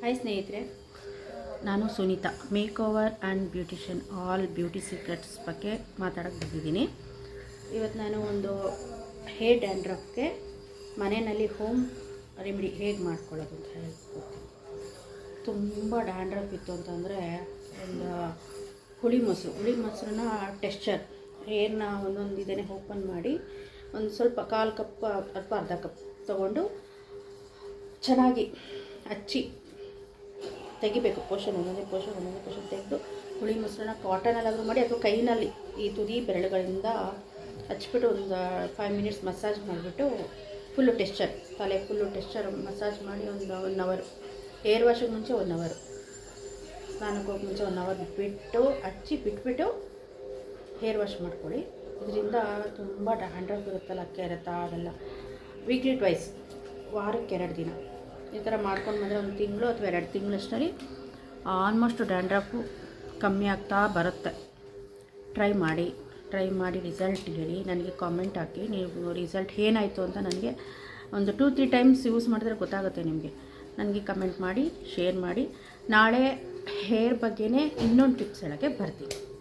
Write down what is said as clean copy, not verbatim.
Hi ಸ್ನೇಹಿತರೆ, ನಾನು Sunita, make over and beautician all beauty secrets ಬಗ್ಗೆ ಮಾತಾಡೋಕ್ಕೆ ಬಂದಿದ್ದೀನಿ. ಇವತ್ತು ನಾನು ಒಂದು ಹೇರ್ ಡ್ಯಾಂಡ್ರಫ್ಗೆ ಮನೆಯಲ್ಲಿ ಹೋಮ್ ರೆಮಿಡಿ ಹೇಗೆ ಮಾಡ್ಕೊಳ್ಳೋದು ಅಂತ ಹೇಳ್ಕೊಡ್ತೀನಿ. ತುಂಬ ಡ್ಯಾಂಡ್ರಫ್ ಇತ್ತು ಅಂತಂದರೆ ಒಂದು ಹುಳಿ ಮೊಸರನ್ನ ಟೆಕ್ಸ್ಚರ್ ಹೇರ್ನ ಒಂದೊಂದು ಇದನ್ನೇ ಓಪನ್ ಮಾಡಿ ಒಂದು ಸ್ವಲ್ಪ ಕಾಲು ಕಪ್ ಅಥವಾ ಅರ್ಧ ಕಪ್ ತೊಗೊಂಡು ಚೆನ್ನಾಗಿ ಹಚ್ಚಿ ತೆಗಿಬೇಕು. ಒಂದೊಂದೇ ಪೋರ್ಷನ್ ತೆಗೆದು ಹುಳಿ ಮೊಸರನ್ನ ಕಾಟನಲ್ಲಾದರೂ ಮಾಡಿ ಅಥವಾ ಕೈನಲ್ಲಿ ಈ ತುದಿ ಬೆರಳುಗಳಿಂದ ಹಚ್ಬಿಟ್ಟು ಒಂದು 5 ಮಿನಿಟ್ಸ್ ಮಸಾಜ್ ಮಾಡಿಬಿಟ್ಟು ಫುಲ್ಲು ಟೆಕ್ಸ್ಚರ್ ತಲೆ ಫುಲ್ಲು ಟೆಕ್ಸ್ಚರ್ ಮಸಾಜ್ ಮಾಡಿ ಒಂದು 1 ಅವರ್, ಹೇರ್ ವಾಶಿಗೆ ಮುಂಚೆ 1 ಅವರ್, ಸ್ನಾನಕ್ಕೆ ಹೋಗಿ ಮುಂಚೆ 1 ಅವರ್ ಬಿಟ್ಟು ಹಚ್ಚಿ ಬಿಟ್ಬಿಟ್ಟು ಹೇರ್ ವಾಶ್ ಮಾಡ್ಕೊಳ್ಳಿ. ಇದರಿಂದ ತುಂಬ ಡ್ಯಾಂಡ್ರಫ್ ಇರುತ್ತಲ್ಲ, ಕೆರೆತ ಅದೆಲ್ಲ ವೀಕ್ಲಿ ಟ್ವೈಸ್, ವಾರಕ್ಕೆ 2 ದಿನ ಈ ಥರ ಮಾಡ್ಕೊಂಡು ಬಂದರೆ 1 ತಿಂಗಳು ಅಥವಾ 2 ತಿಂಗಳಷ್ಟರಲ್ಲಿ ಆಲ್ಮೋಸ್ಟ್ ಡ್ಯಾಂಡ್ರಫು ಕಮ್ಮಿ ಆಗ್ತಾ ಬರುತ್ತೆ. ಟ್ರೈ ಮಾಡಿ ರಿಸಲ್ಟ್ ಹೇಳಿ, ನನಗೆ ಕಾಮೆಂಟ್ ಹಾಕಿ. ನೀವು ರಿಸಲ್ಟ್ ಏನಾಯಿತು ಅಂತ ನನಗೆ ಒಂದು 2-3 ಟೈಮ್ಸ್ ಯೂಸ್ ಮಾಡಿದ್ರೆ ಗೊತ್ತಾಗುತ್ತೆ ನಿಮಗೆ. ನನಗೆ ಕಮೆಂಟ್ ಮಾಡಿ, ಶೇರ್ ಮಾಡಿ. ನಾಳೆ ಹೇರ್ ಬಗ್ಗೆನೇ ಇನ್ನೊಂದು ಟಿಪ್ಸ್ ಹೇಳೋಕ್ಕೆ ಬರ್ತೀನಿ.